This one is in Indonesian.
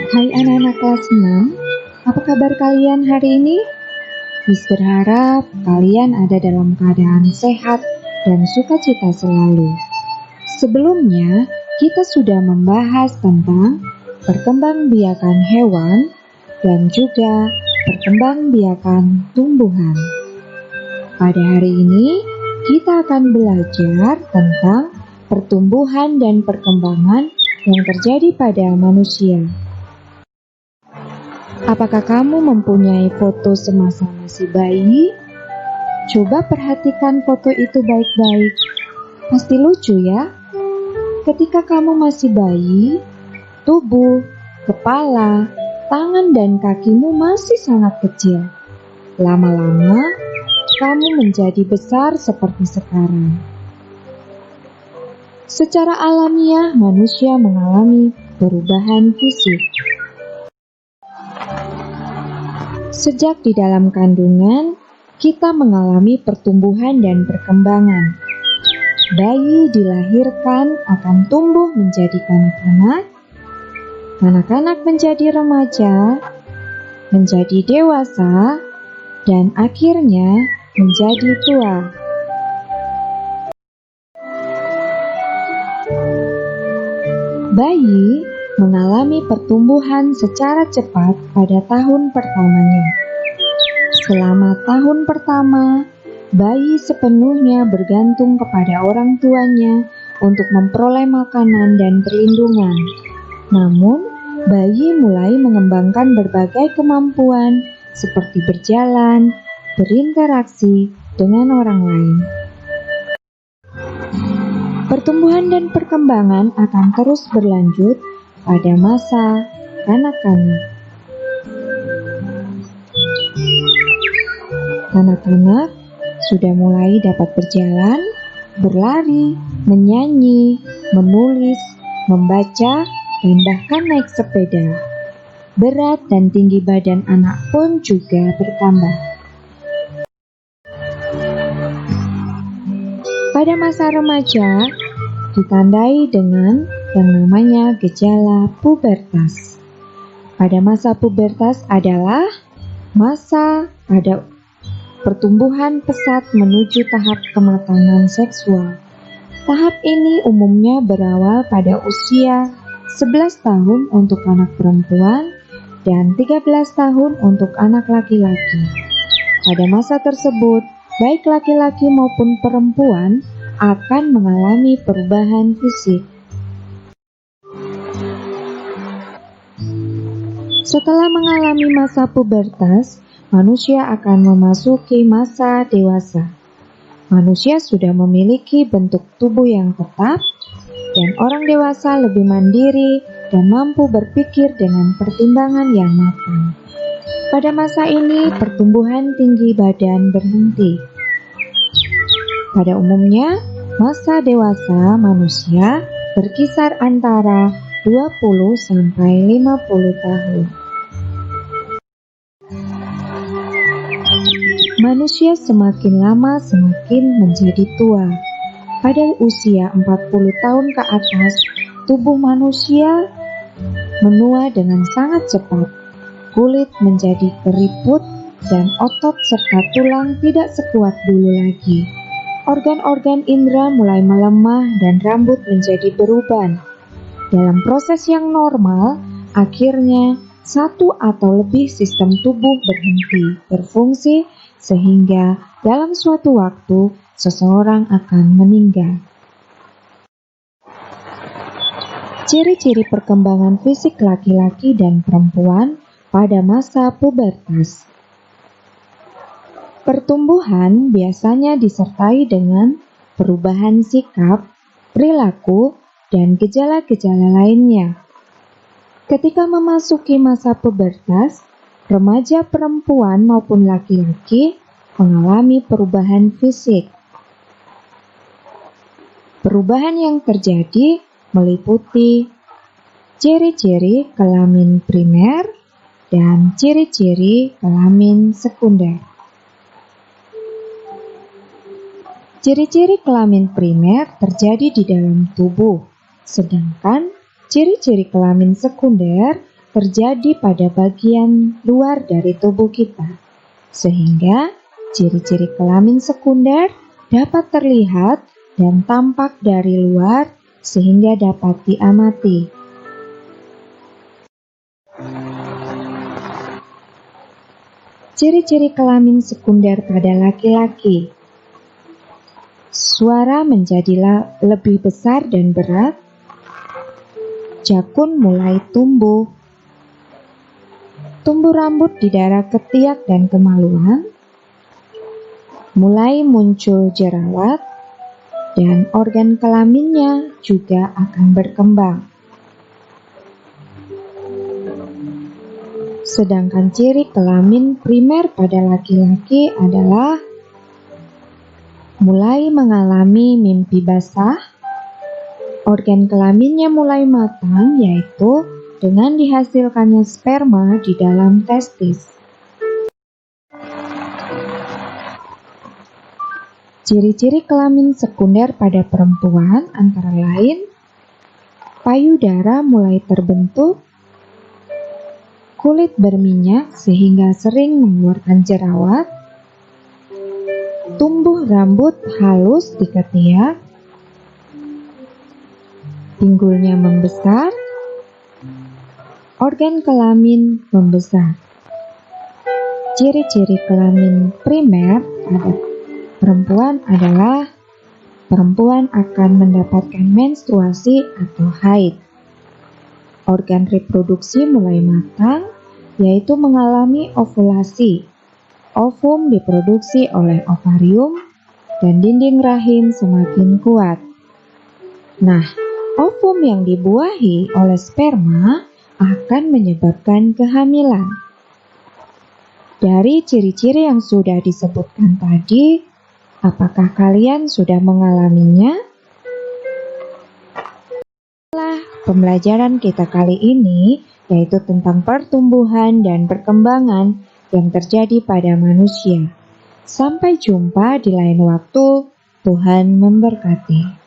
Hai anak-anak kelas 6, apa kabar kalian hari ini? Miss berharap kalian ada dalam keadaan sehat dan sukacita selalu. Sebelumnya, kita sudah membahas tentang perkembangbiakan hewan dan juga perkembangbiakan tumbuhan. Pada hari ini, kita akan belajar tentang pertumbuhan dan perkembangan yang terjadi pada manusia. Apakah kamu mempunyai foto semasa masih bayi? Coba perhatikan foto itu baik-baik. Pasti lucu ya. Ketika kamu masih bayi, tubuh, kepala, tangan dan kakimu masih sangat kecil. Lama-lama, kamu menjadi besar seperti sekarang. Secara alamiah, manusia mengalami perubahan fisik. Sejak di dalam kandungan, kita mengalami pertumbuhan dan perkembangan. Bayi dilahirkan akan tumbuh menjadi kanak-kanak, kanak-kanak menjadi remaja, menjadi dewasa, dan akhirnya menjadi tua. Bayi mengalami pertumbuhan secara cepat pada tahun pertamanya. Selama tahun pertama, bayi sepenuhnya bergantung kepada orang tuanya untuk memperoleh makanan dan perlindungan. Namun, bayi mulai mengembangkan berbagai kemampuan seperti berjalan, berinteraksi dengan orang lain. Pertumbuhan dan perkembangan akan terus berlanjut pada masa kanak-kanak. Kanak-kanak sudah mulai dapat berjalan, berlari, menyanyi, menulis, membaca, dan bahkan naik sepeda. Berat dan tinggi badan anak pun juga bertambah. Pada masa remaja, ditandai dengan yang namanya gejala pubertas. Pada masa pubertas adalah masa pada pertumbuhan pesat menuju tahap kematangan seksual. Tahap ini umumnya berawal pada usia 11 tahun untuk anak perempuan dan 13 tahun untuk anak laki-laki. Pada masa tersebut, baik laki-laki maupun perempuan akan mengalami perubahan fisik. Setelah mengalami masa pubertas, manusia akan memasuki masa dewasa. Manusia sudah memiliki bentuk tubuh yang tetap, dan orang dewasa lebih mandiri dan mampu berpikir dengan pertimbangan yang matang. Pada masa ini, pertumbuhan tinggi badan berhenti. Pada umumnya, masa dewasa manusia berkisar antara 20 sampai 50 tahun. Manusia semakin lama semakin menjadi tua. Pada usia 40 tahun ke atas, tubuh manusia menua dengan sangat cepat. Kulit menjadi keriput dan otot serta tulang tidak sekuat dulu lagi. Organ-organ indera mulai melemah dan rambut menjadi beruban. Dalam proses yang normal, akhirnya satu atau lebih sistem tubuh berhenti berfungsi sehingga dalam suatu waktu seseorang akan meninggal. Ciri-ciri perkembangan fisik laki-laki dan perempuan pada masa pubertas. Pertumbuhan biasanya disertai dengan perubahan sikap, perilaku, dan gejala-gejala lainnya. Ketika memasuki masa pubertas, remaja perempuan maupun laki-laki mengalami perubahan fisik. Perubahan yang terjadi meliputi ciri-ciri kelamin primer dan ciri-ciri kelamin sekunder. Ciri-ciri kelamin primer terjadi di dalam tubuh, sedangkan ciri-ciri kelamin sekunder terjadi pada bagian luar dari tubuh kita, sehingga ciri-ciri kelamin sekunder dapat terlihat dan tampak dari luar sehingga dapat diamati. Ciri-ciri kelamin sekunder pada laki-laki: suara menjadi lebih besar dan berat, jakun mulai tumbuh rambut di daerah ketiak dan kemaluan, mulai muncul jerawat, dan organ kelaminnya juga akan berkembang. Sedangkan ciri kelamin primer pada laki-laki adalah mulai mengalami mimpi basah, organ kelaminnya mulai matang, yaitu dengan dihasilkannya sperma di dalam testis. Ciri-ciri kelamin sekunder pada perempuan antara lain payudara mulai terbentuk, kulit berminyak sehingga sering mengeluarkan jerawat, tumbuh rambut halus di ketiak, pinggulnya membesar, organ kelamin membesar. Ciri-ciri kelamin primer pada perempuan adalah perempuan akan mendapatkan menstruasi atau haid. Organ reproduksi mulai matang, yaitu mengalami ovulasi. Ovum diproduksi oleh ovarium dan dinding rahim semakin kuat. Nah, ovum yang dibuahi oleh sperma akan menyebabkan kehamilan. Dari ciri-ciri yang sudah disebutkan tadi, apakah kalian sudah mengalaminya? Pembelajaran kita kali ini yaitu tentang pertumbuhan dan perkembangan yang terjadi pada manusia. Sampai jumpa di lain waktu. Tuhan memberkati.